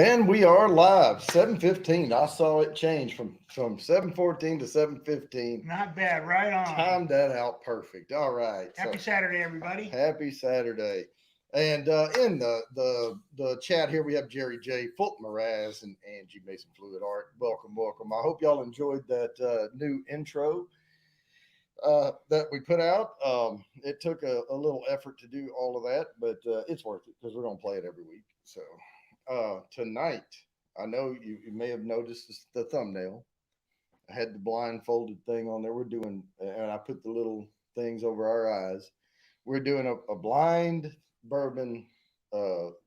And we are live, 7:15. I saw it change from 7:14 to 7:15. Not bad. Right on. Timed that out perfect. All right. Happy So Saturday, everybody. happy Saturday. And in the chat here, we have Jerry J, Fulton Moraz, and Angie Mason Fluid Art. Welcome, welcome. I hope y'all enjoyed that new intro that we put out. It took a little effort to do all of that, but it's worth it because we're going to play it every week. So tonight, I know you may have noticed the thumbnail. I had the blindfolded thing on there. We're doing, and I put the little things over our eyes. We're doing a blind bourbon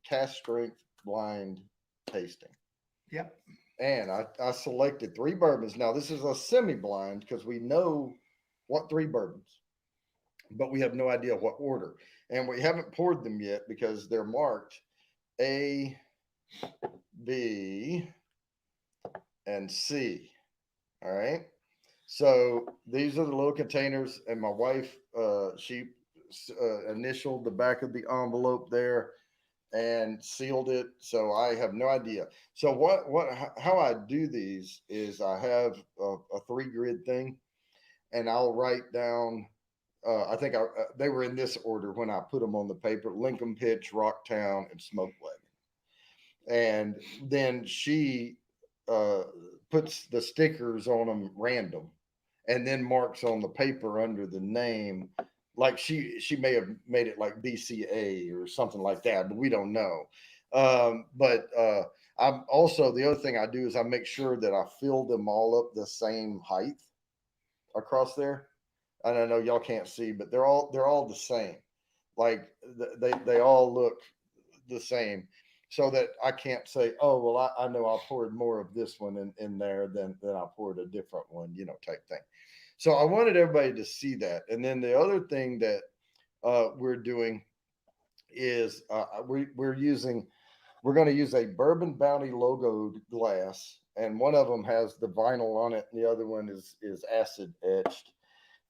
cast strength blind tasting. Yep. And I selected three bourbons. Now, this is a semi blind because we know what three bourbons, but we have no idea what order. And we haven't poured them yet because they're marked A, B, and C. All right. So these are the little containers, and my wife, she initialed the back of the envelope there and sealed it. So I have no idea. So how I do these is I have a three grid thing, and I'll write down. I think they were in this order when I put them on the paper: Lincoln Pitch, Rocktown, and Smoke Wagon. And then she uh, puts the stickers on them random, and then marks on the paper under the name. Like she may have made it like BCA or something like that, but we don't know. But I'm also, the other thing I do is I make sure that I fill them all up the same height across there. And I know y'all can't see, but they're all the same. Like they all look the same, so that I can't say, oh well, I know I poured more of this one in there than I poured a different one, type thing. So I wanted everybody to see that. And then the other thing that we're doing is we're going to use a Bourbon Bounty logoed glass, and one of them has the vinyl on it, and the other one is acid etched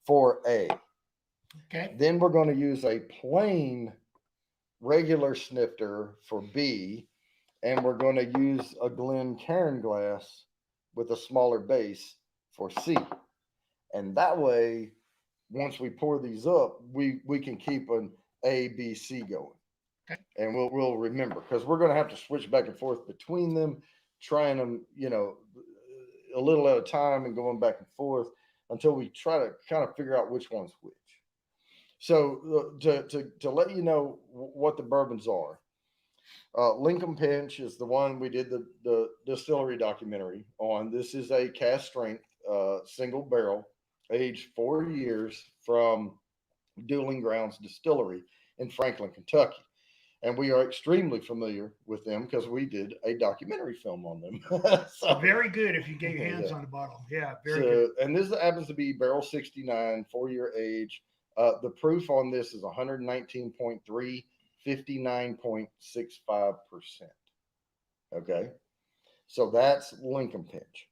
for A. Okay. Then we're going to use a plain regular snifter for B, and we're going to use a Glencairn glass with a smaller base for C. And that way, once we pour these up, we can keep an A, B, C going, Okay. and we'll remember, because we're going to have to switch back and forth between them, trying them, a little at a time and going back and forth until we try to kind of figure out which one's which. So to let you know what the bourbons are, Lincoln Pinch is the one we did the distillery documentary on. This is a cast strength single barrel, aged 4 years, from Dueling Grounds Distillery in Franklin, Kentucky. And we are extremely familiar with them because we did a documentary film on them. So, Very good if you get your hands yeah. on the bottle. Yeah, very good. So, and this happens to be barrel 69, 4 year age. The proof on this is 119.3, 59.65%. Okay. So that's Lincoln Pinch.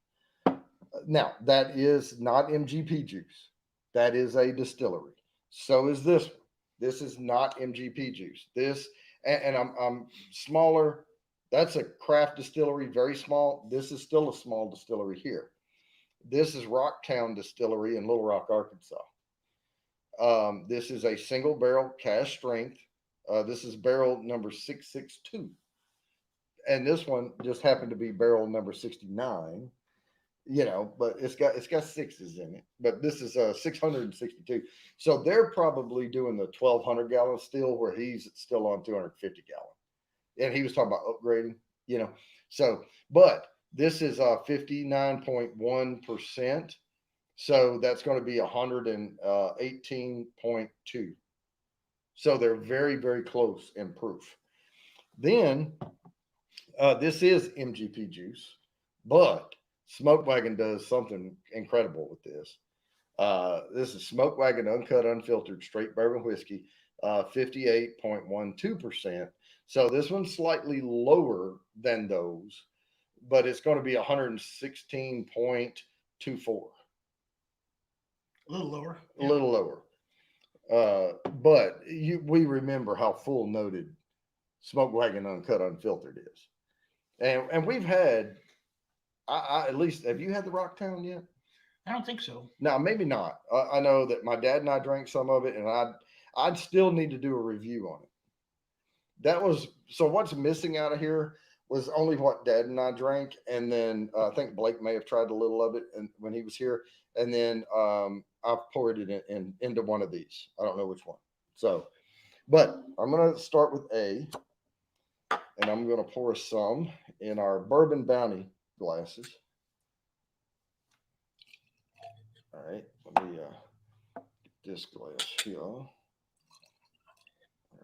Now, that is not MGP juice. That is a distillery. So is this one. This is not MGP juice. This, and I'm smaller. That's a craft distillery, very small. This is still a small distillery here. This is Rocktown Distillery in Little Rock, Arkansas. This is a single barrel cask strength. This is barrel number 662. And this one just happened to be barrel number 69, but it's got sixes in it. But this is 662. So they're probably doing the 1,200 gallon still, where he's still on 250 gallon. And he was talking about upgrading, So, but this is 59.1%. So that's going to be 118.2. So they're very, very close in proof. Then this is MGP juice, but Smoke Wagon does something incredible with this. This is Smoke Wagon Uncut, Unfiltered, Straight Bourbon Whiskey, 58.12%. So this one's slightly lower than those, but it's going to be 116.24. A little lower. A little lower. But we remember how full noted Smoke Wagon Uncut Unfiltered is. And we've had, I at least, have you had the Rocktown yet? I don't think so. No, maybe not. I know that my dad and I drank some of it, and I'd still need to do a review on it. That was so. What's missing out of here was only what Dad and I drank, and then I think Blake may have tried a little of it, and when he was here, and then I've poured it into one of these. I don't know which one. So, but I'm gonna start with A, and I'm gonna pour some in our Bourbon Bounty glasses. All right, let me get this glass here. All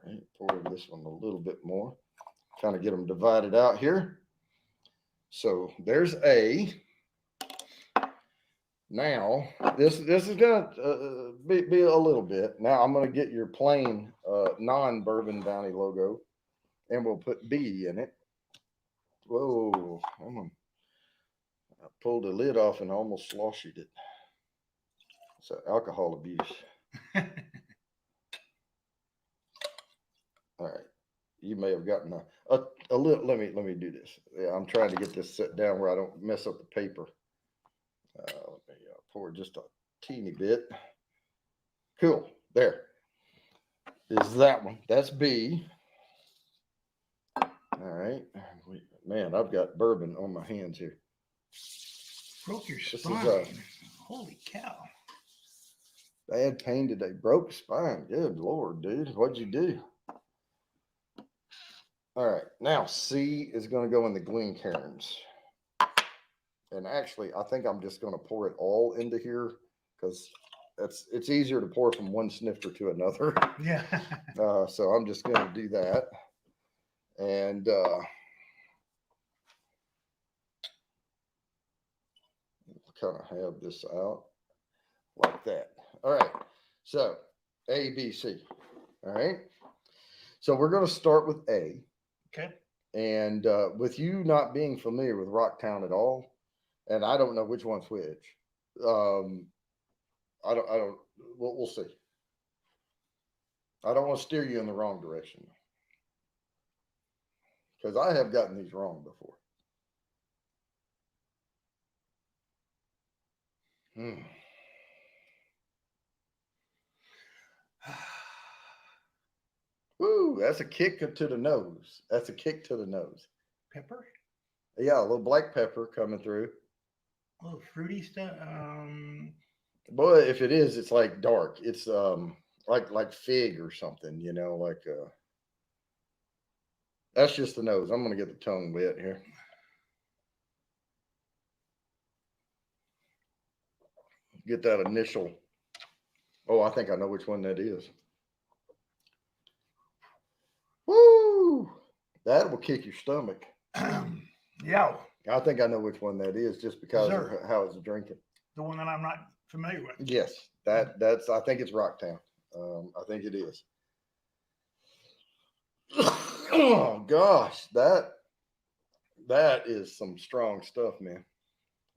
right, pour this one a little bit more. Kind of get them divided out here. So there's A. Now this is gonna be a little bit. Now I'm gonna get your plain non Bourbon Bounty logo, and we'll put B in it. Whoa! I pulled the lid off and almost sloshed it. It's alcohol abuse. All right, you may have gotten a little. Let me do this. Yeah, I'm trying to get this set down where I don't mess up the paper. Let me pour just a teeny bit. Cool. There is that one. That's B. All right. Man, I've got bourbon on my hands here. Broke your This is, spine. Holy cow. Bad pain today. Broke spine. Good Lord, dude. What'd you do? All right. Now C is going to go in the Glencairns. And actually, I think I'm just going to pour it all into here because it's easier to pour from one snifter to another. Yeah. So I'm just going to do that. And kind of have this out like that. All right. So A, B, C. All right. So we're going to start with A. Okay. And with you not being familiar with Rocktown at all, and I don't know which one's which. I don't, we'll see. I don't want to steer you in the wrong direction because I have gotten these wrong before. Woo, that's a kick to the nose. That's a kick to the nose. Pepper? Yeah, a little black pepper coming through. A little fruity stuff. Boy, if it is, it's like dark. It's like fig or something, like that's just the nose. I'm gonna get the tongue wet here. Get that initial. Oh, I think I know which one that is. Woo! That will kick your stomach. Yeah. I think I know which one that is just because of how it's drinking. The one that I'm not familiar with. Yes, that's. I think it's Rocktown. I think it is. Oh gosh, that is some strong stuff, man.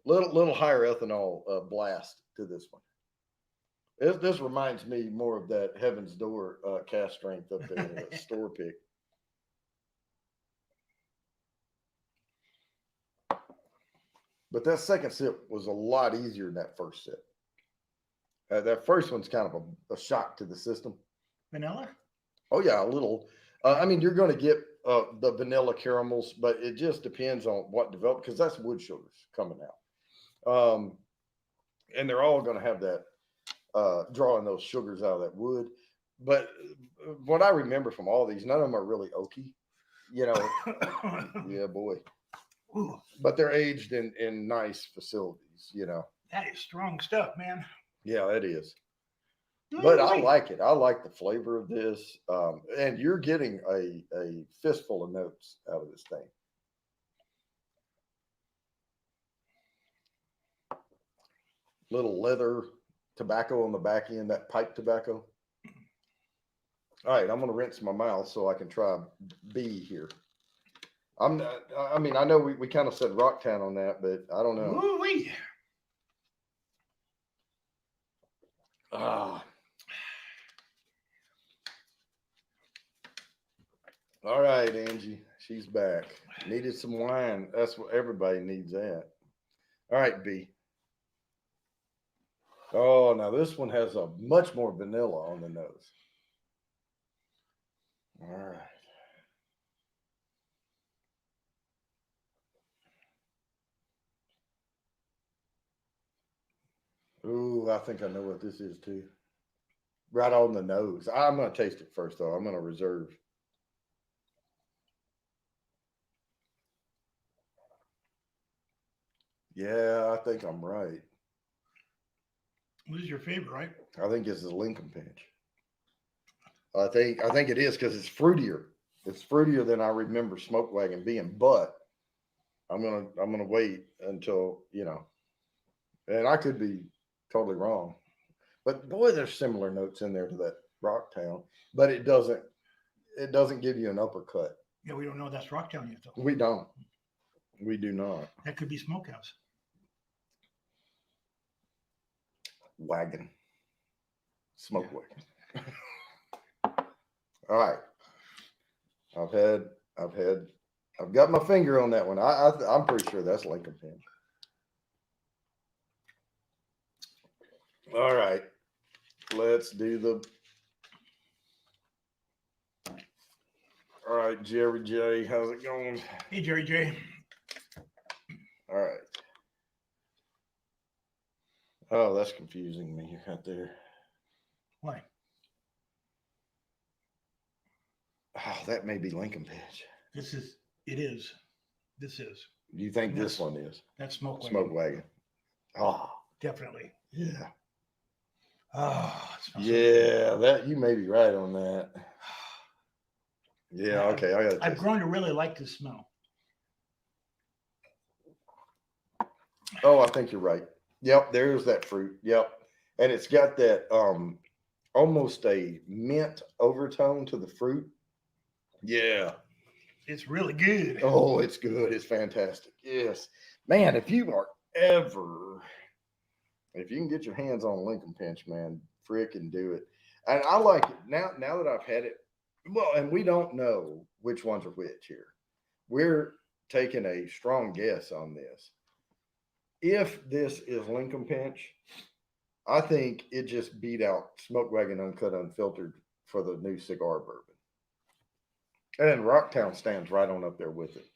Little higher ethanol blast to this one. This reminds me more of that Heaven's Door cast strength up there in the store pick. But that second sip was a lot easier than that first sip. That first one's kind of a shock to the system. Vanilla? Oh yeah, a little. I mean, you're going to get the vanilla caramels, but it just depends on what developed because that's wood sugars coming out, and they're all going to have that drawing those sugars out of that wood. But what I remember from all these, none of them are really oaky. Yeah, boy. Ooh. But they're aged in nice facilities. That is strong stuff, man. Yeah, it is. But I like it. I like the flavor of this. And you're getting a fistful of notes out of this thing. Little leather tobacco on the back end, that pipe tobacco. All right, I'm going to rinse my mouth so I can try B here. I know we kind of said Rocktown on that, but I don't know. Ooh-wee. Ah. All right, Angie, she's back. Needed some wine. That's what everybody needs. That. All right, B. Oh, now this one has a much more vanilla on the nose. All right. Ooh, I think I know what this is too. Right on the nose. I'm gonna taste it first, though. I'm gonna reserve. Yeah, I think I'm right. This is your favorite, right? I think it's the Lincoln Pinch. I think it is because it's fruitier. It's fruitier than I remember Smoke Wagon being. But I'm gonna wait until and I could be totally wrong. But boy, there's similar notes in there to that Rocktown. But it doesn't give you an uppercut. Yeah, we don't know that's Rocktown yet, though. We don't. We do not. That could be Smokehouse. Wagon. Smoke wagon. All right. I've had I've got my finger on that one. I'm pretty sure that's Lincoln Pinch. All right. Let's do the All right, Jerry J. How's it going? Hey, Jerry J. All right. Oh, that's confusing me right there. Why? Oh, that may be Lincoln Pinch. It is. This is. Do you think this one is? That's Smoke Wagon. Smoke Wagon. Oh, Definitely. yeah. Oh, it smells so Yeah, that you may be right on that. Yeah, Yeah, okay. I got I've grown to really like this smell. Oh, I think you're right. Yep, there's that fruit. Yep. And it's got that almost a mint overtone to the fruit. Yeah. It's really good. Oh, it's good. It's fantastic. Yes. Man, if you can get your hands on Lincoln Pinch, man, frickin' do it. And I like it. Now that I've had it, well, and we don't know which ones are which here. We're taking a strong guess on this. If this is Lincoln Pinch, I think it just beat out Smoke Wagon Uncut Unfiltered for the new cigar bourbon. And then Rocktown stands right on up there with it.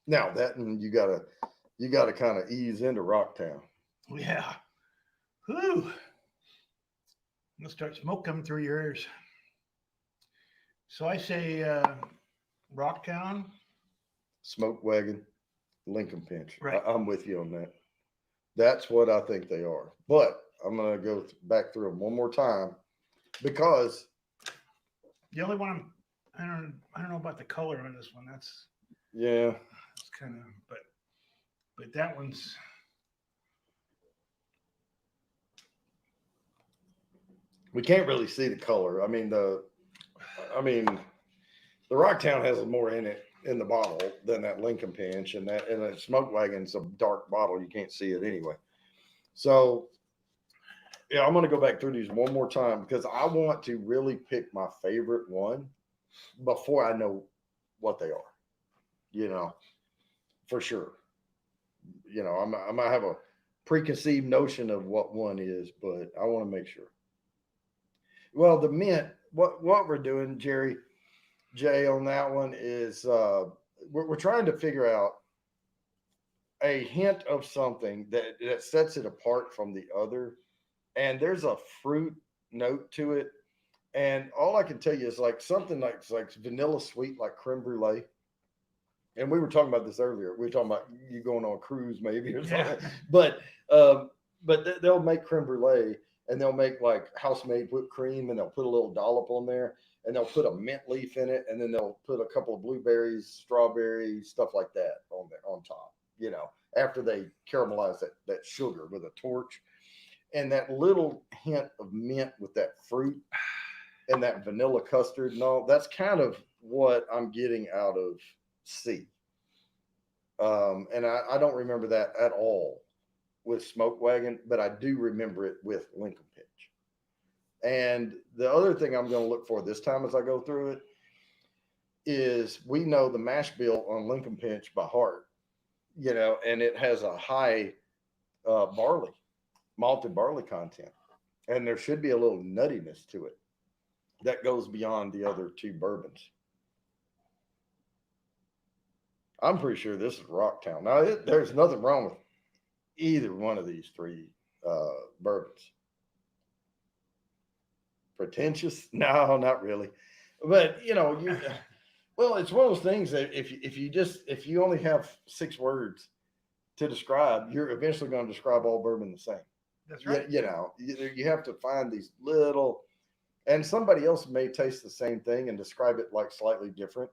Now that and you gotta kind of ease into Rocktown. Yeah. Whew. I'm gonna start smoke coming through your ears. So I say Rocktown. Smoke Wagon, Lincoln Pinch. Right. I'm with you on that. That's what I think they are. But I'm gonna go back through them one more time because The only one I don't know about the color on this one. That's yeah, kind of but that one's we can't really see the color. I mean the Rocktown has more in it in the bottle than that Lincoln Pinch, and that Smoke Wagon's a dark bottle. You can't see it anyway. So yeah, I'm gonna go back through these one more time because I want to really pick my favorite one before I know what they are. You know, for sure. I might have a preconceived notion of what one is, but I want to make sure. Well, the mint, what we're doing, Jerry J, on that one is we're trying to figure out a hint of something that sets it apart from the other, and there's a fruit note to it. And all I can tell you is like something like vanilla sweet, like creme brulee. And we were talking about this earlier. We were talking about you going on a cruise maybe or something. yeah. But they'll make creme brulee and they'll make like house made whipped cream and they'll put a little dollop on there and they'll put a mint leaf in it and then they'll put a couple of blueberries, strawberries, stuff like that on there on top. After they caramelize that sugar with a torch, and that little hint of mint with that fruit and that vanilla custard and all. That's kind of what I'm getting out of C. And I don't remember that at all with Smoke Wagon, but I do remember it with Lincoln Pinch. And the other thing I'm going to look for this time as I go through it, is we know the mash bill on Lincoln Pinch by heart, and it has a high barley, malted barley content, and there should be a little nuttiness to it that goes beyond the other two bourbons. I'm pretty sure this is Rocktown. Now, there's nothing wrong with either one of these three bourbons. Pretentious? No, not really. But well, it's one of those things that if you only have 6 words to describe, you're eventually going to describe all bourbon the same. That's right. You have to find these little, and somebody else may taste the same thing and describe it like slightly different,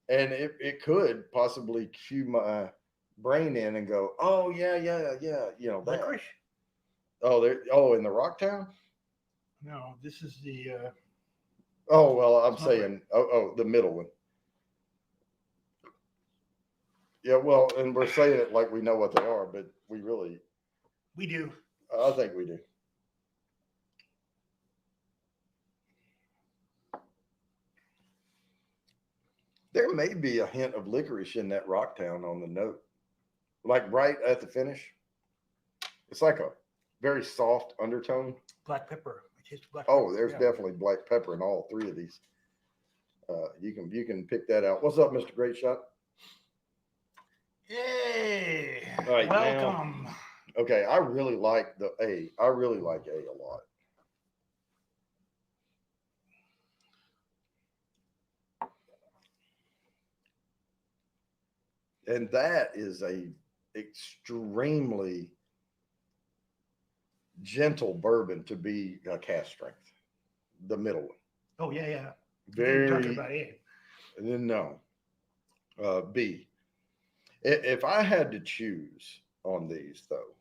and it could possibly cue my brain in and go, oh yeah, that. Licorice? In the Rocktown. No, this is the. Oh well, I'm It's not saying, the middle one. Yeah, well, and we're saying it like we know what they are, but we really, We do. I think we do. There may be a hint of licorice in that Rocktown on the note, like right at the finish. It's like a very soft undertone. Black pepper. I taste black Oh, pepper. there's Yeah. definitely black pepper in all three of these. You can pick that out. What's up, Mister Great Shot? Hey, All right, welcome. Okay, I really like the A. I really like A a lot. And that is a extremely gentle bourbon to be a cast strength. The middle one. Oh yeah, yeah. You're Very talking about A. no. B. If I had to choose on these though,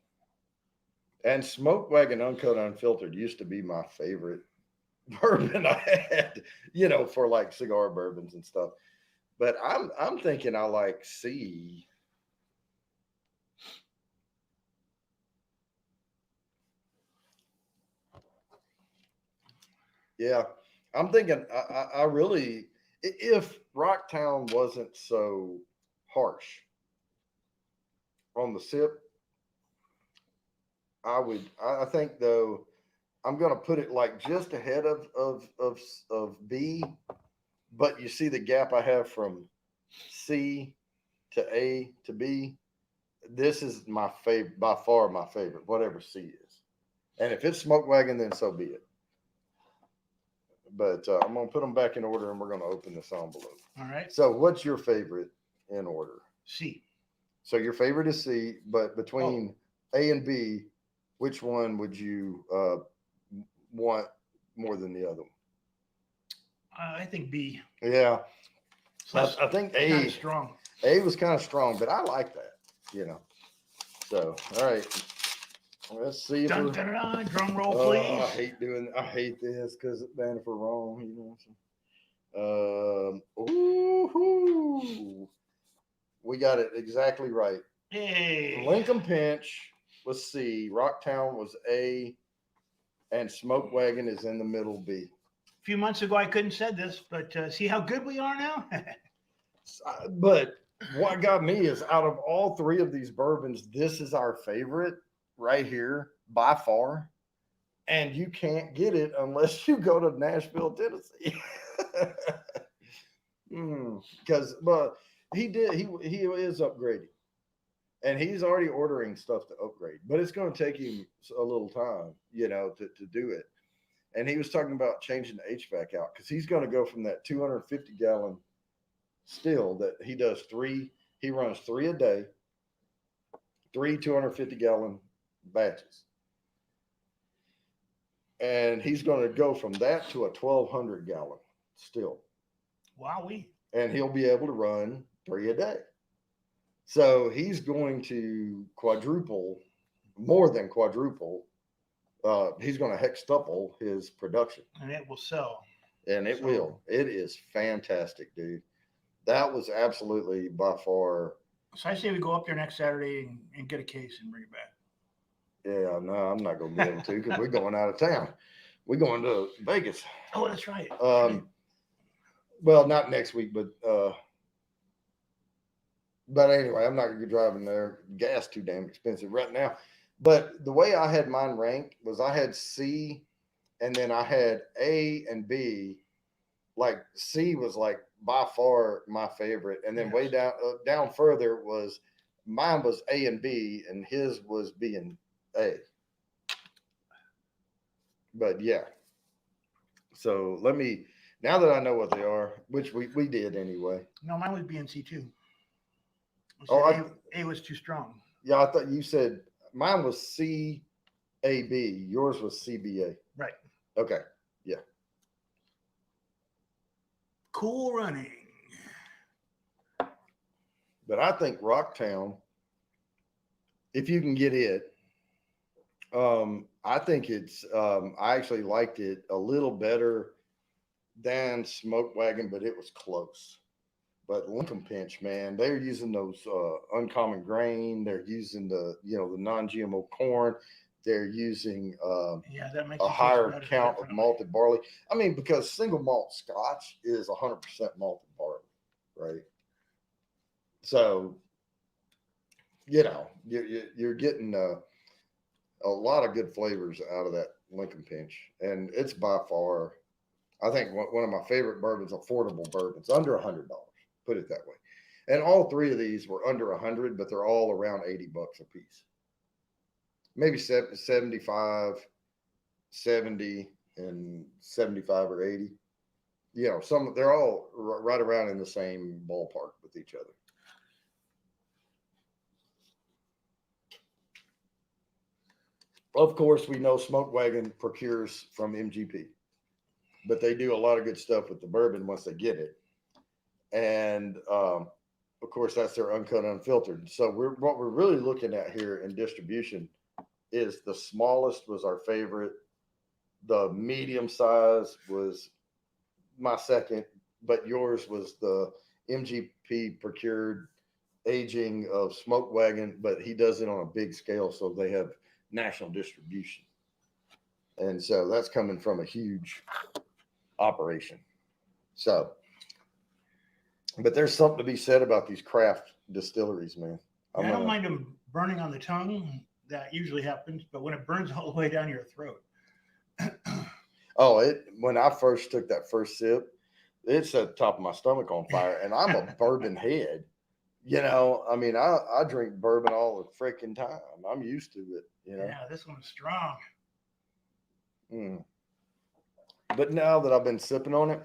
and Smoke Wagon Uncut Unfiltered used to be my favorite bourbon I had, for like cigar bourbons and stuff. But I'm thinking I like C. Yeah, I'm thinking I really, if Rocktown wasn't so harsh on the sip, I think though I'm gonna put it like just ahead of B, but you see the gap I have from C to A to B. This is my favorite, by far my favorite, whatever C is. And if it's Smoke Wagon, then so be it. But I'm gonna put them back in order, and we're gonna open this envelope. All right. So, what's your favorite in order? C. So your favorite is C, but between A and B, which one would you want more than the other one? I think B. Yeah, Plus, I think kind A. of strong. A was kind of strong, but I like that. So, all right. Let's see if Dun, we're. dun, dun, dun, drum roll, Oh, please. I hate this because man, if we're wrong, Ooh, we got it exactly right. Hey. Lincoln Pinch was C, Rocktown was A, and Smoke Wagon is in the middle B. A few months ago, I couldn't said this, but see how good we are now. But what got me is out of all three of these bourbons, this is our favorite right here by far. And you can't get it unless you go to Nashville, Tennessee. Because but he is upgrading. And he's already ordering stuff to upgrade. But it's going to take him a little time, to do it. And he was talking about changing the HVAC out because he's going to go from that 250 gallon still that he does he runs 3 a day, 3 250 gallon batches. And he's going to go from that to a 1,200 gallon still. Wowee. And he'll be able to run 3 a day. So he's going to more than quadruple. He's going to hextuple his production. And it will sell. And it will. It is fantastic, dude. That was absolutely by far. So I say we go up there next Saturday and get a case and bring it back. Yeah, no, I'm not going to be able to because we're going out of town. We're going to Vegas. Oh, that's right. well, not next week, but anyway, I'm not gonna be driving there. Gas too damn expensive right now. But the way I had mine ranked was I had C, and then I had A and B. Like C was like by far my favorite, and then way Yes. down further was mine was A and B, and his was B and A. But yeah, so let me now that I know what they are, which we did anyway. No, mine was BNC too. I Oh, said A was too strong. yeah, I thought you said mine was C A B. Yours was C B A. Right. Okay, yeah. Cool running. But I think Rocktown, if you can get it, I think it's. I actually liked it a little better than Smoke Wagon, but it was close. But Lincoln Pinch, man, they're using those uncommon grain. They're using the non-GMO corn. They're using Yeah, that makes a it taste higher better, count of definitely. malted barley. I mean, because single malt Scotch is 100% malted barley, right? So you're getting a lot of good flavors out of that Lincoln Pinch, and it's by far, I think, one of my favorite bourbons, affordable bourbons, under $100. Put it that way. And all three of these were under 100, but they're all around $80 a piece. Maybe 75, 70, and 75 or 80. Some they're all right around in the same ballpark with each other. Of course, we know Smoke Wagon procures from MGP, but they do a lot of good stuff with the bourbon once they get it. And of course, that's their uncut, unfiltered. So what we're really looking at here in distribution is the smallest was our favorite, the medium size was my second, but yours was the MGP procured aging of Smoke Wagon, but he does it on a big scale, so they have national distribution. And so that's coming from a huge operation. So, but there's something to be said about these craft distilleries, man. Yeah, I'm I don't gonna. mind them burning on the tongue. That usually happens, but when it burns all the way down your throat, Oh, it when I first took that first sip, it set the top of my stomach on fire, and I'm a bourbon head. I mean, I drink bourbon all the freaking time. I'm used to it. yeah, this one's strong. Mm. But now that I've been sipping on it,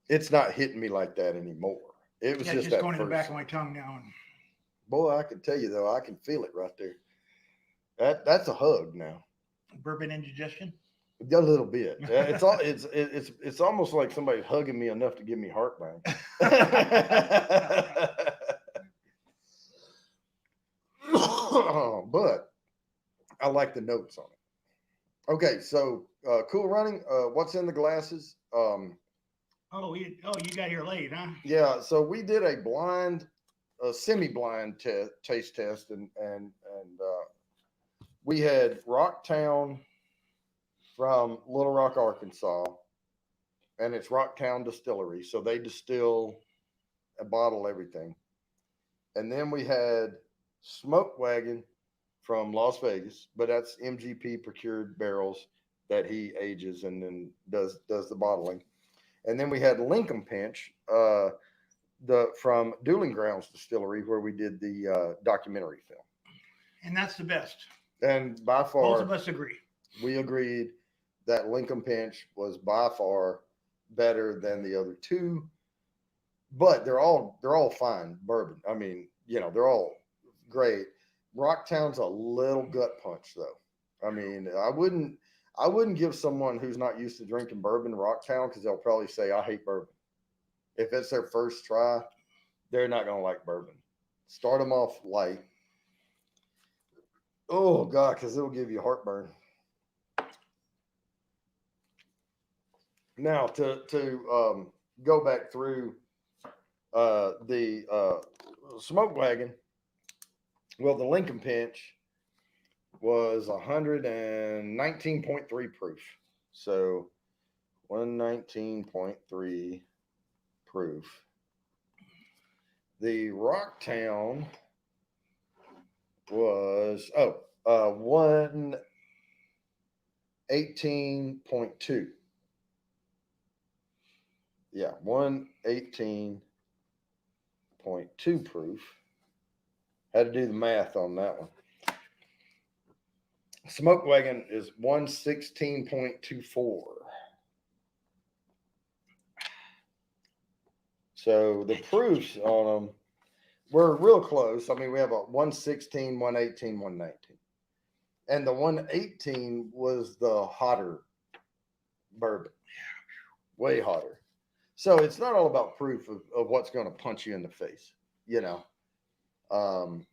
it's not hitting me like that anymore. It was Yeah, it's just just that going to the back first. of my tongue now. And Boy, I can tell you though, I can feel it right there. That's a hug now. bourbon indigestion. A little bit. It's almost like somebody hugging me enough to give me heartburn. But I like the notes on it. Okay, so cool running. What's in the glasses? You got here late, huh? Yeah, so we did a semi-blind taste test, and we had Rocktown from Little Rock, Arkansas, and it's Rocktown Distillery, so they distill and bottle everything. And then we had Smoke Wagon from Las Vegas, but that's MGP procured barrels that he ages and then does the bottling. And then we had Lincoln Pinch, the from Dueling Grounds Distillery, where we did the documentary film. And that's the best. And by Both far, of us agree. we agreed that Lincoln Pinch was by far better than the other two. But they're all fine bourbon. I mean, they're all great. Rocktown's a little gut punch though. I mean, I wouldn't give someone who's not used to drinking bourbon Rocktown because they'll probably say I hate bourbon. If it's their first try, they're not gonna like bourbon. Start them off light. Oh God, because it'll give you heartburn. Now to go back through the Smoke Wagon. Well, the Lincoln Pinch was 119.3 proof. So 119.3 proof. The Rocktown was 118.2. Yeah, 118.2 proof. Had to do the math on that one. Smoke Wagon is 116.24. So the proofs on them were real close. I mean, we have a 116, 118, 119. And the 118 was the hotter bourbon, way hotter. So it's not all about proof of what's going to punch you in the face, you know.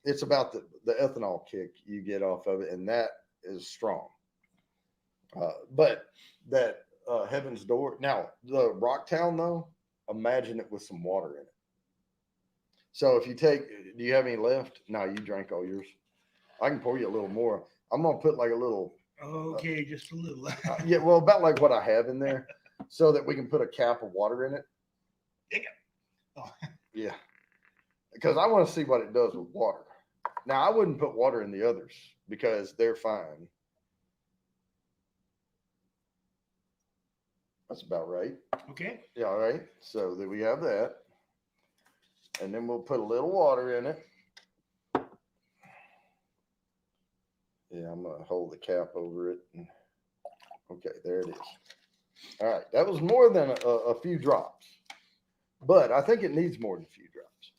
It's about the ethanol kick you get off of it, and that is strong. But that Heaven's Door, now the Rocktown, though, imagine it with some water in it. So if you take, do you have any left? No, you drank all yours. I can pour you a little more. I'm going to put like a little. Okay, just a little. Yeah, well, about like what I have in there so that we can put a cap of water in it. Oh. Yeah. Because I want to see what it does with water. Now, I wouldn't put water in the others because they're fine. That's about right. Okay. Yeah, all right. So that we have that. And then we'll put a little water in it. Yeah, I'm going to hold the cap over it. Okay, there it is. All right. That was more than a few drops. But I think it needs more than a few drops.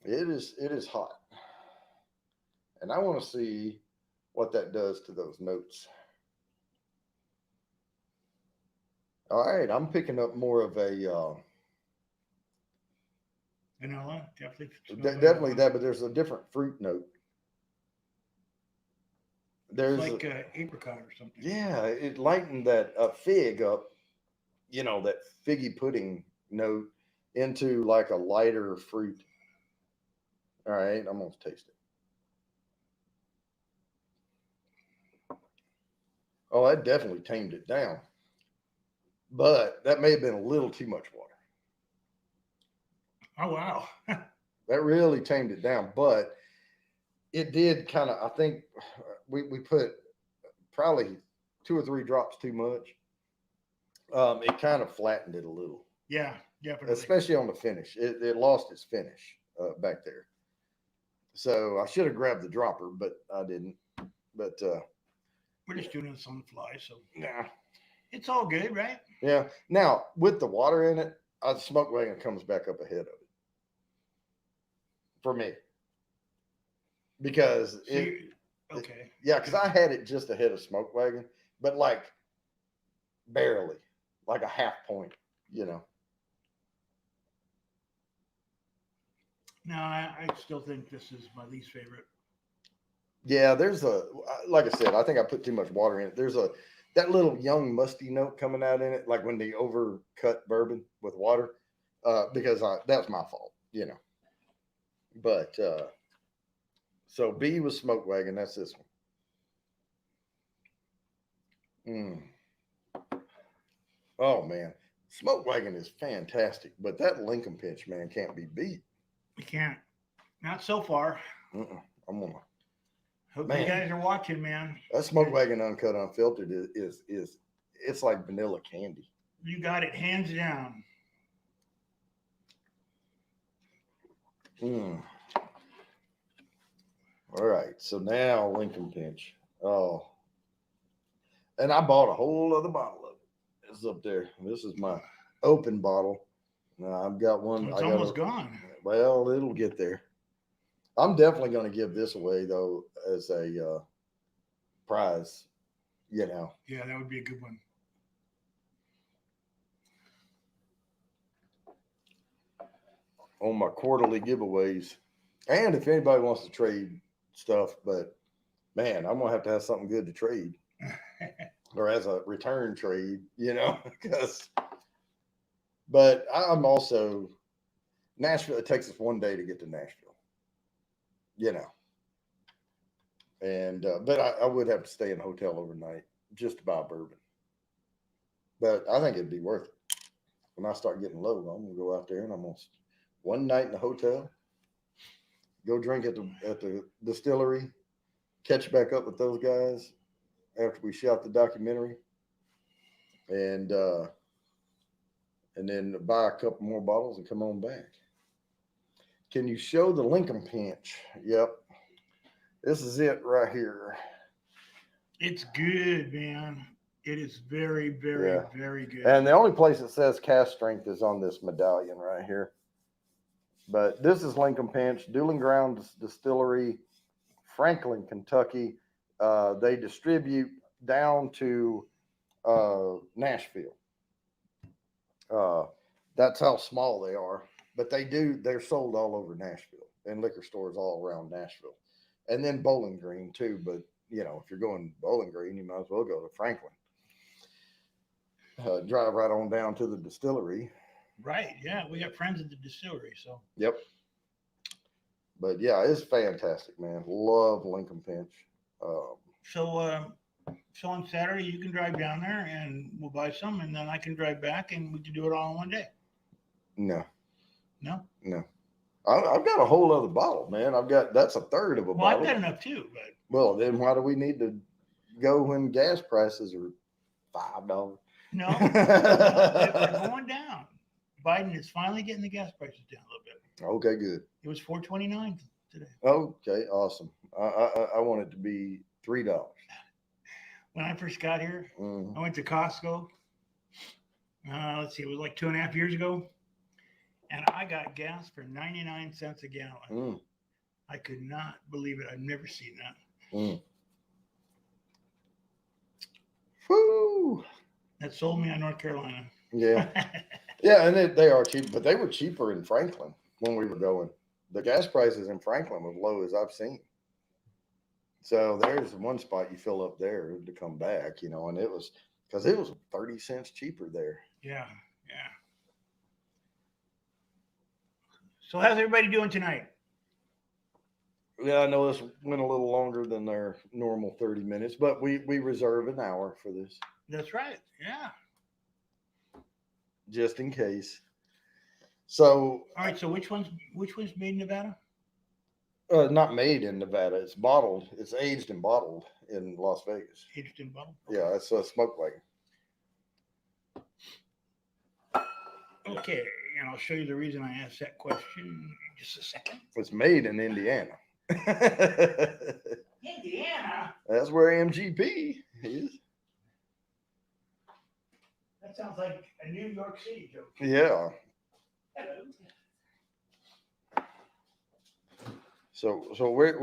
It is hot. And I want to see what that does to those notes. All right, I'm picking up more of a vanilla, definitely. definitely that, but there's a different fruit note. There's like apricot or something. Yeah, it lightened that fig up, you know, that figgy pudding note into like a lighter fruit. All right, I'm gonna taste it. Oh, that definitely tamed it down, but that may have been a little too much water. Oh wow, that really tamed it down, but it did kind of. I think we put probably 2 or 3 drops too much. It kind of flattened it a little. Yeah, definitely. Especially on the finish. It lost its finish back there. So I should have grabbed the dropper, but I didn't. But we're just doing this on the fly, so yeah, it's all good, right? Yeah. Now with the water in it, the Smoke Wagon comes back up ahead of it for me because okay. Yeah, because I had it just ahead of Smoke Wagon, but like barely, like a half point, you know. No, I still think this is my least favorite. Yeah, there's like I said, I think I put too much water in it. There's that little young musty note coming out in it, like when they overcut bourbon with water, because that's my fault, you know. But so B was Smoke Wagon. That's this one. Oh man, Smoke Wagon is fantastic, but that Lincoln Pinch, man, can't be beat. You can't. Not so far. I'm gonna. Hope you guys are watching, man. That Smoke Wagon Uncut Unfiltered is it's like vanilla candy. You got it, hands down. All right, so now Lincoln Pinch. Oh, and I bought a whole other bottle of it. It's up there. This is my open bottle. I've got one. It's almost gone. Well, it'll get there. I'm definitely going to give this away though as a prize. You know. Yeah, that would be a good one. On my quarterly giveaways, and if anybody wants to trade stuff, but man, I'm gonna have to have something good to trade, or as a return trade, you know, because. But I'm also Nashville. It takes us 1 day to get to Nashville, you know, and but I would have to stay in a hotel overnight just to buy bourbon. But I think it'd be worth it. when I start getting low, I'm gonna go out there and I'm gonna one night in the hotel, go drink at the distillery, catch back up with those guys after we shot the documentary, and then buy a couple more bottles and come on back. Can you show the Lincoln Pinch? Yep, this is it right here. It's good, man. It is very, very, Yeah. very good. And the only place it says cast strength is on this medallion right here. But this is Lincoln Pinch, Dueling Grounds Distillery, Franklin, Kentucky. They distribute down to Nashville. That's how small they are. But they're sold all over Nashville and liquor stores all around Nashville. And then Bowling Green too. But, if you're going Bowling Green, you might as well go to Franklin. Drive right on down to the distillery. Right. Yeah. We got friends at the distillery. So. Yep. But yeah, it's fantastic, man. Love Lincoln Pinch. So on Saturday you can drive down there and we'll buy some, and then I can drive back and we can do it all in one day. No. No. I've got a whole other bottle, man. That's a third of a Well, bottle. I've got enough too, but. Well, then why do we need to go when gas prices are $5? No, they're going down. Biden is finally getting the gas prices down a little bit. Okay, good. It was $4.29 today. Okay, awesome. I want it to be $3. When I first got here, Mm. I went to Costco. Let's see, it was like 2.5 years ago, and I got gas for 99 cents a gallon. Mm. I could not believe it. I've never seen that. Mm. Woo! That sold me on North Carolina. Yeah. Yeah, and they are cheap, but they were cheaper in Franklin when we were going. The gas prices in Franklin were low as I've seen. So there's one spot you fill up there to come back, and it was because it was 30 cents cheaper there. Yeah. So how's everybody doing tonight? Yeah, I know this went a little longer than their normal 30 minutes, but we reserve an hour for this. That's right. Yeah. Just in case. So All right. So which one's made in Nevada? not made in Nevada. It's bottled. It's aged and bottled in Las Vegas. Aged in bottle. Yeah, it's a smoke wagon. Okay, and I'll show you the reason I asked that question in just a second. It's made in Indiana. Indiana? That's where MGP is. That sounds like a New York City joke. Yeah. Hello. So where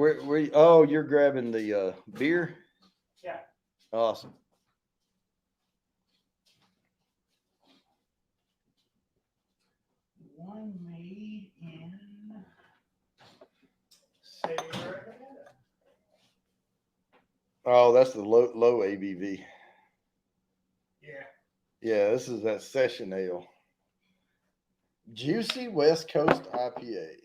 oh, you're grabbing the beer? Yeah. Awesome. One made in Sarah. Oh, that's the low ABV. Yeah. Yeah, this is that session ale. Juicy West Coast IPA.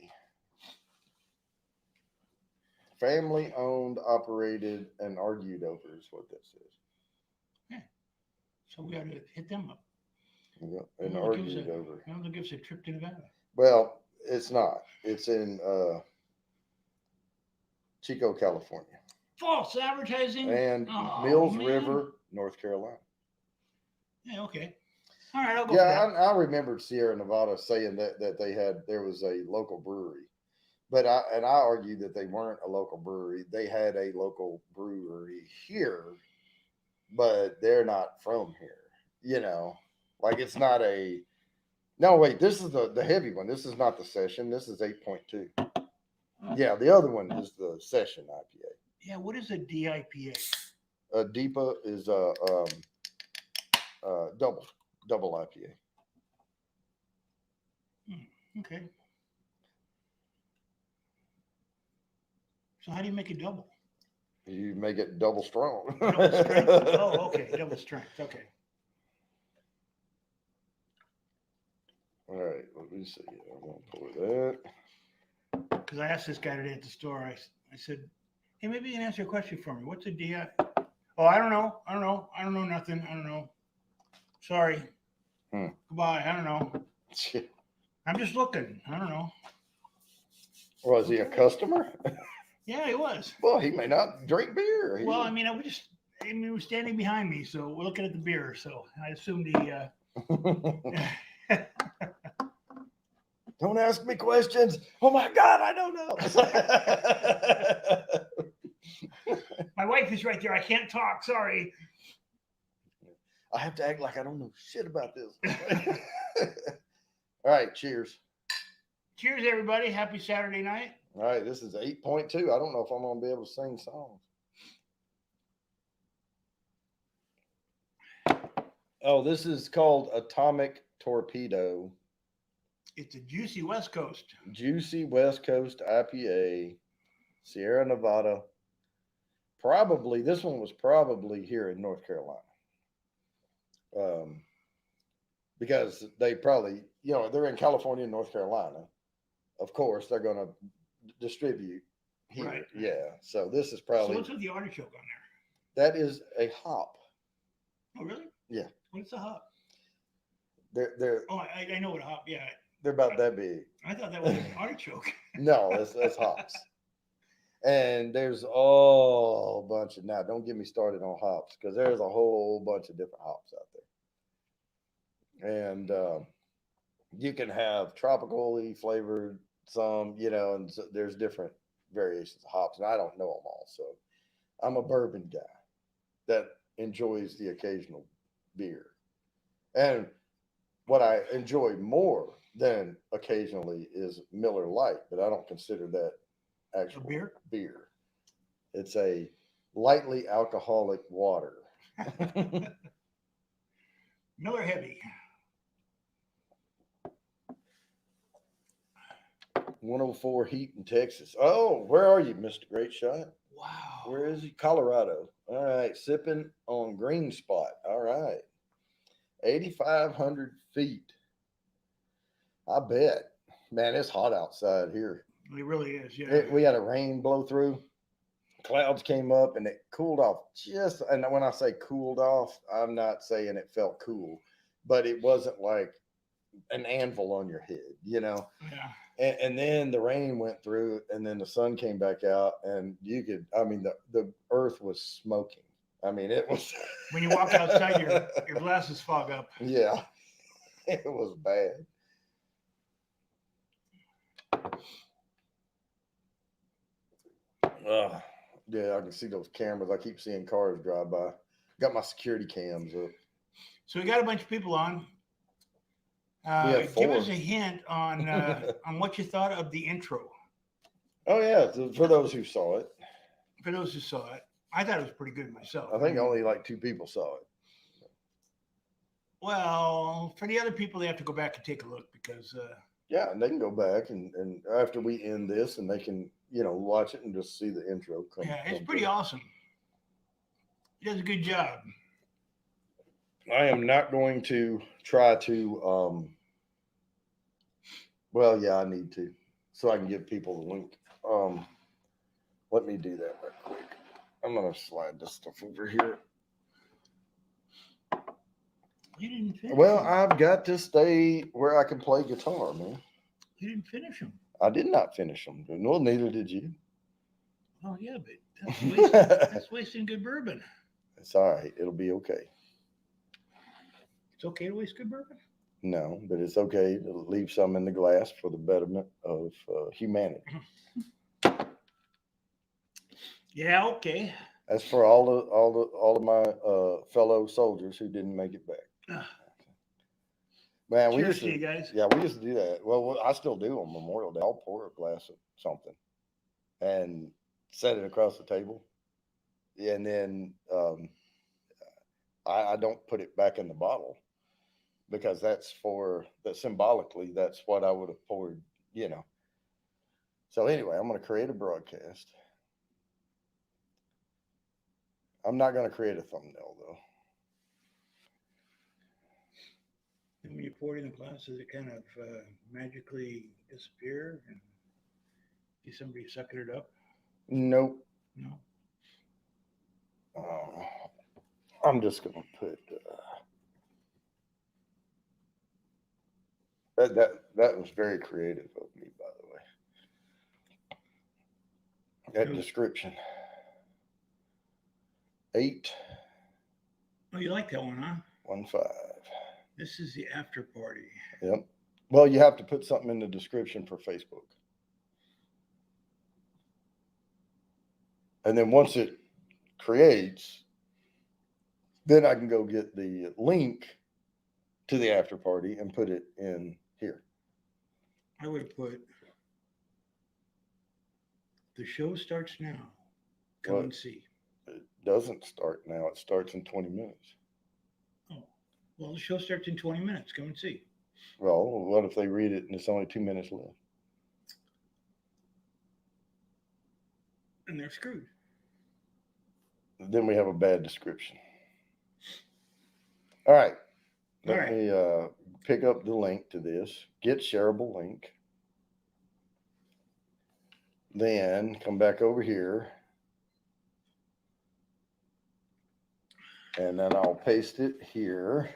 Family owned, operated, and argued over is what that says. Yeah. So we got to hit them up. Yeah, and Well, argued over. They'll give us a trip to Nevada. Well, it's not. It's in Chico, California. False advertising. And Oh, Mills man. River, North Carolina. Yeah, okay. All right, I'll go Yeah, for that. I remembered Sierra Nevada saying that there was a local brewery. But I argued that they weren't a local brewery. They had a local brewery here, but they're not from here. Like it's not a. No, wait. This is the heavy one. This is not the session. This is 8.2. Yeah, the other one is the session IPA. Yeah, what is a DIPA? Deepa is double IPA. Okay. So how do you make it double? You make it double strong. Double strength. Oh, okay. Double strength. Okay. All right, let me see. I'm gonna pour that. Because I asked this guy today at the store. I said, "Hey, maybe you can answer a question for me. What's a DI?" Oh, I don't know. I don't know nothing. I don't know. Sorry. Goodbye. I don't know. I'm just looking. I don't know. Was he a customer? Yeah, he was. Well, he may not drink beer. Well, I mean, he was standing behind me, so we're looking at the beer. So I assumed he. Don't ask me questions. Oh my God, I don't know. My wife is right there. I can't talk. Sorry. I have to act like I don't know shit about this. All right, cheers. Cheers, everybody. Happy Saturday night. All right, this is 8.2. I don't know if I'm going to be able to sing songs. Oh, this is called Atomic Torpedo. It's a juicy West Coast. Juicy West Coast IPA, Sierra Nevada. Probably, this one was probably here in North Carolina. Because they probably, they're in California and North Carolina. Of course, they're going to distribute here. Right. Yeah. So this is probably. So what's with the artichoke on there? That is a hop. Oh, really? Yeah. What's a hop? They're. Oh, I know what a hop. Yeah. They're about that big. I thought that was an artichoke. No, that's hops. And there's a whole bunch of, now don't get me started on hops, because there's a whole bunch of different hops out there. And you can have tropically flavored some, and so there's different variations of hops, and I don't know them all. So I'm a bourbon guy that enjoys the occasional beer. And what I enjoy more than occasionally is Miller Lite, but I don't consider that actual beer. It's a lightly alcoholic water. Miller Heavy. 104 heat in Texas. Oh, where are you, Mr. Great Shot? Wow. Where is he? Colorado. All right, sipping on Green Spot. All right. 8,500 feet. I bet. Man, it's hot outside here. It really is, yeah. We had a rain blow through. Clouds came up and it cooled off and when I say cooled off, I'm not saying it felt cool, but it wasn't like an anvil on your head, Yeah. And then the rain went through and then the sun came back out and the earth was smoking. I mean, it was. When you walk outside, your glasses fog up. Yeah, it was bad. Yeah, I can see those cameras. I keep seeing cars drive by. Got my security cams up. So we got a bunch of people on. Give us a hint on what you thought of the intro. Oh yeah, for those who saw it. For those who saw it, I thought it was pretty good myself. I think only like 2 people saw it. Well, for the other people, they have to go back and take a look because. Yeah, and they can go back and after we end this, and they can watch it and just see the intro. It's pretty awesome. He does a good job. I am not going to try to. Well, yeah, I need to, so I can give people the link. Let me do that real quick. I'm gonna slide this stuff over here. You didn't finish. Well, I've got to stay where I can play guitar, man. You didn't finish them. I did not finish them. Well, neither did you. Oh yeah, but that's wasting good bourbon. It's all right. It'll be okay. It's okay to waste good bourbon? No, but it's okay to leave some in the glass for the betterment of humanity. Yeah, okay. That's for all of my fellow soldiers who didn't make it back. Man, we used to, you guys. Yeah, we used to do that. Well, I still do on Memorial Day. I'll pour a glass of something and set it across the table, and then I don't put it back in the bottle because that's symbolically that's what I would have poured, So anyway, I'm going to create a broadcast. I'm not going to create a thumbnail though. And when you pour it in the glass, does it kind of magically disappear and see somebody sucking it up? Nope. No. I'm just going to put. That was very creative of me, by the way. That Who- description. 8 Oh, you like that one, huh? 1 5. This is the after party. Yep. Well, you have to put something in the description for Facebook. And then once it creates, then I can go get the link to the after party and put it in here. I would have put the show starts now. Come What? and see. It doesn't start now. It starts in 20 minutes. Oh, well, the show starts in 20 minutes. Come and see. Well, what if they read it and it's only 2 minutes left? And they're screwed. Then we have a bad description. All right. Let All right. me pick up the link to this. Get shareable link. Then come back over here. And then I'll paste it here.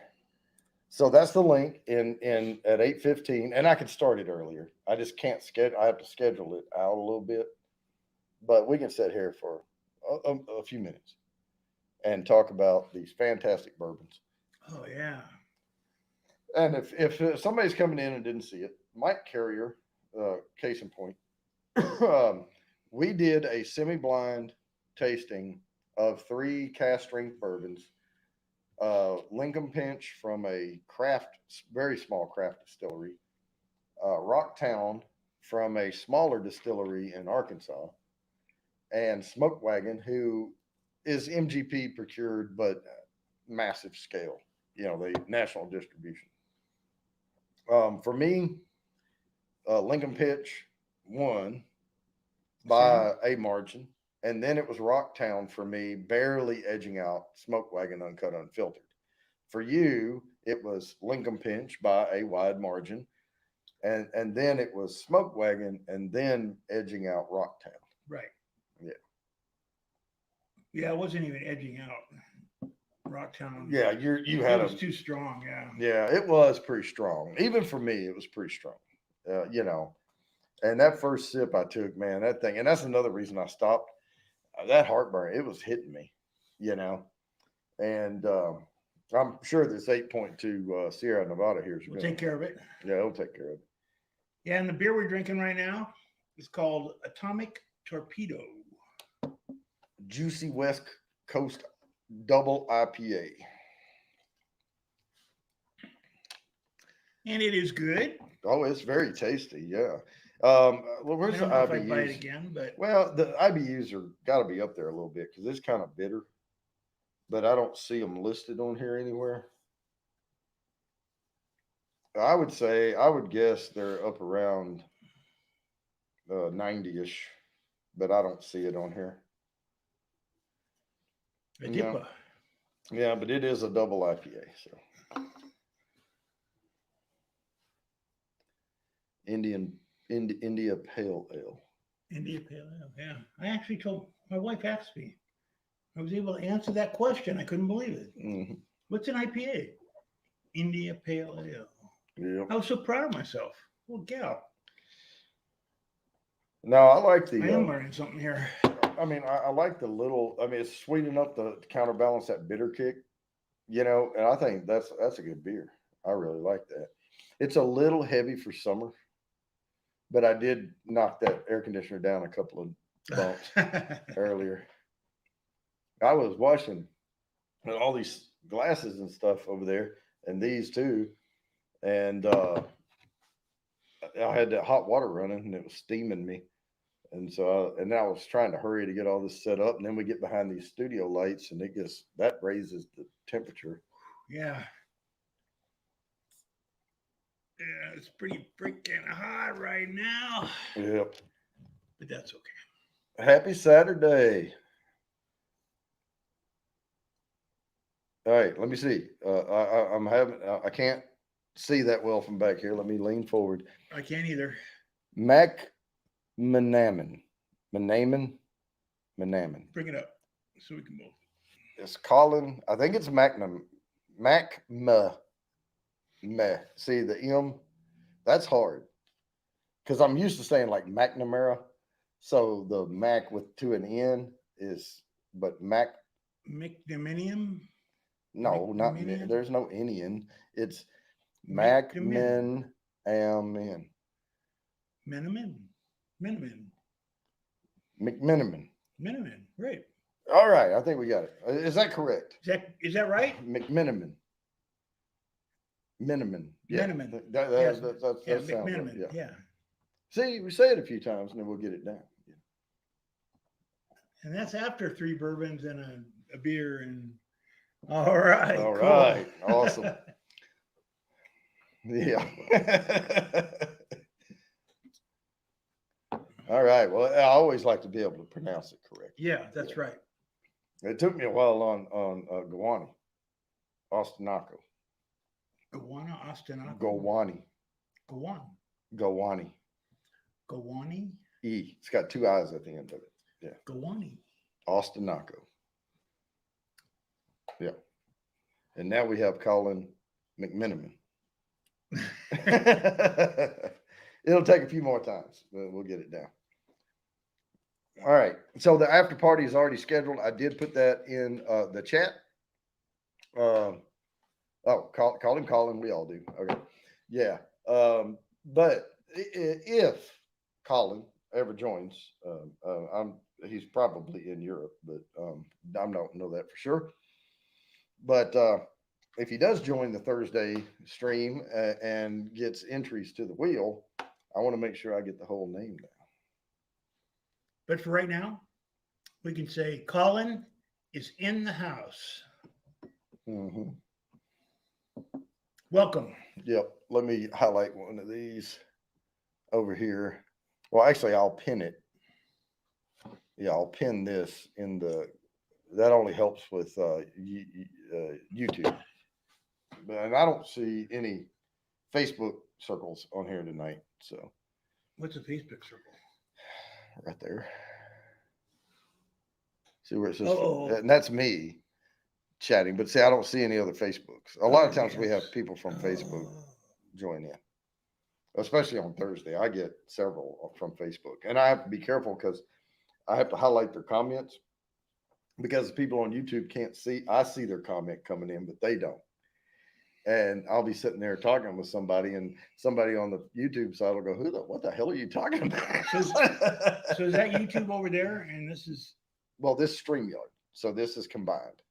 So that's the link in at 8:15, and I could start it earlier. I just can't schedule. I have to schedule it out a little bit, but we can sit here for a few minutes and talk about these fantastic bourbons. Oh, yeah. And if somebody's coming in and didn't see it, Mike Carrier, case in point, we did a semi-blind tasting of 3 cast strength bourbons. Lincoln Pinch from a very small craft distillery, Rocktown from a smaller distillery in Arkansas, and Smoke Wagon, who is MGP procured but massive scale, the national distribution. For me, Lincoln Pinch won by a margin. And then it was Rocktown for me, barely edging out Smoke Wagon Uncut Unfiltered. For you, it was Lincoln Pinch by a wide margin. And then it was Smoke Wagon and then edging out Rocktown. Right. Yeah. Yeah, I wasn't even edging out Rocktown. Yeah, you had it was too strong, yeah. Yeah, it was pretty strong. Even for me, it was pretty strong. And that first sip I took, man, that thing, and that's another reason I stopped. That heartburn, it was hitting me, and I'm sure this 8.2 Sierra Nevada here is We'll take care of it. Yeah, it'll take care of it. Yeah, and the beer we're drinking right now is called Atomic Torpedo. Juicy West Coast Double IPA. And it is good. Oh, it's very tasty, yeah. Well, where's the I don't know IBUs? if I buy it again, but Well, the IBUs are got to be up there a little bit because it's kind of bitter, but I don't see them listed on here anywhere. I would guess they're up around 90-ish, but I don't see it on here. a Dippa. Yeah, but it is a double IPA, so India Pale Ale. India Pale Ale, yeah. I actually told my wife asked me. I was able to answer that question. I couldn't believe it. Mm-hmm. What's an IPA? India Pale Ale. Yeah. I was so proud of myself. Well, gal. No, I like the. I am learning something here. I mean, I like the little. I mean, it's sweet enough to counterbalance that bitter kick, and I think that's a good beer. I really like that. It's a little heavy for summer, but I did knock that air conditioner down a couple of bumps earlier. I was washing all these glasses and stuff over there, and these too, and I had that hot water running, and it was steaming me. And so, and I was trying to hurry to get all this set up, and then we get behind these studio lights, and that raises the temperature. Yeah. Yeah, it's pretty freaking hot right now. Yep. But that's okay. Happy Saturday. All right, let me see. I can't see that well from back here. Let me lean forward. I can't either. Manaman. Bring it up so we can both. It's Colin. I think it's Macma. See the M That's hard because I'm used to saying like McNamara. So the Mac with two an N is, but Mac, McDominium. no, not McDominium. there's no Indian. It's Mac McDominium. Min Am Min Miniman. Miniman. McMiniman. Miniman. Right. All right, I think we got it. Is that correct? Is that right? McMiniman. Miniman. Yeah, Miniman. that Yes. Yeah, sounds right. McMiniman. Yeah. Yeah. See, we say it a few times and then we'll get it down. Yeah. And that's after 3 bourbons and a beer. And all right. All cool. right, awesome. Yeah. All right. Well, I always like to be able to pronounce it correctly. Yeah, that's right. It took me a while on Gowani, Ostinaco, Gowana, Ostinaco. Gowani, Gowan. Gowani. Gowani. E. It's got 2 I's at the end of it. Yeah. Gowani. Ostinaco. Yeah. And now we have Colin McMiniman. It'll take a few more times, but we'll get it down. All right. So the after party is already scheduled. I did put that in the chat. Call him Colin. We all do. Okay. Yeah. But if Colin ever joins, he's probably in Europe, but I don't know that for sure. But if he does join the Thursday stream and gets entries to the wheel, I want to make sure I get the whole name down. But for right now, we can say Colin is in the house. Mm-hmm. Welcome. Yep. Let me highlight one of these over here. Well, actually, I'll pin it. Yeah, I'll pin this in the. That only helps with YouTube. And I don't see any Facebook circles on here tonight. So. What's a Facebook circle? Right there. See where it says, Oh. and that's me chatting. But see, I don't see any other Facebooks. A lot of times we have people from Facebook join in, especially on Thursday. I get several from Facebook, and I have to be careful because I have to highlight their comments because people on YouTube can't see. I see their comment coming in, but they don't. And I'll be sitting there talking with somebody, and somebody on the YouTube side will go, what the hell are you talking about? So is that YouTube over there? And this is. Well, this StreamYard. So this is combined.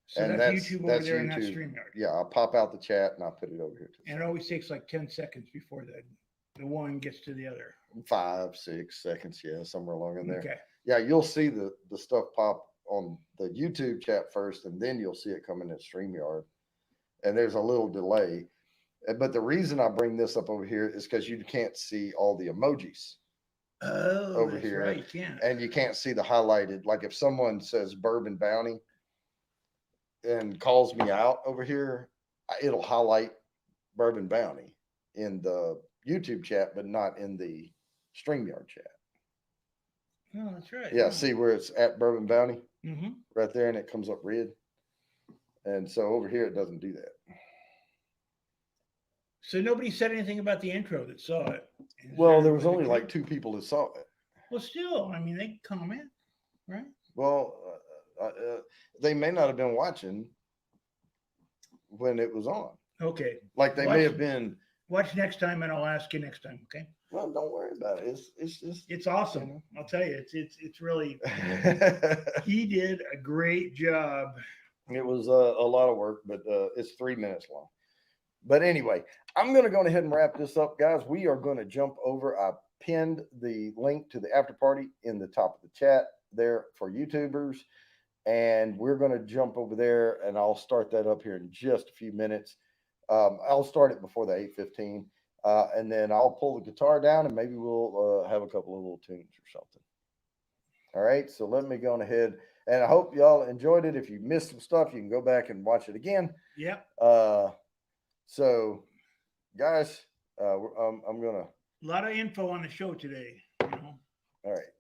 So and that's YouTube over there and that's StreamYard. Yeah, I'll pop out the chat and I'll put it over here. And it always takes like 10 seconds before the one gets to the other. 5, 6 seconds, yeah, somewhere along in there. Okay. Yeah, you'll see the stuff pop on the YouTube chat first, and then you'll see it coming in StreamYard. And there's a little delay. But the reason I bring this up over here is because you can't see all the emojis. Oh, over that's here. Right, you can't. And you can't see the highlighted. Like if someone says Bourbon Bounty and calls me out over here, it'll highlight Bourbon Bounty in the YouTube chat, but not in the StreamYard chat. Oh, that's right. Yeah, see where it's at Bourbon Bounty? Mm-hmm. Right there, and it comes up red. And so over here, it doesn't do that. So nobody said anything about the intro that saw it. Well, there was only like 2 people that saw it. Well, still, I mean, they comment, right? Well, they may not have been watching when it was on. Okay. Like they may have been. Watch next time, and I'll ask you next time. Okay. Well, don't worry about it. It's just. It's awesome. You know? I'll tell you, it's really. He did a great job. It was a lot of work, but it's 3 minutes long. But anyway, I'm going to go ahead and wrap this up, guys. We are going to jump over. I pinned the link to the after party in the top of the chat there for YouTubers. And we're going to jump over there, and I'll start that up here in just a few minutes. I'll start it before the 8:15. And then I'll pull the guitar down, and maybe we'll have a couple of little tunes or something. All right, so let me go ahead. And I hope y'all enjoyed it. If you missed some stuff, you can go back and watch it again. Yep. So, guys, I'm gonna. A lot of info on the show today. You know? All right.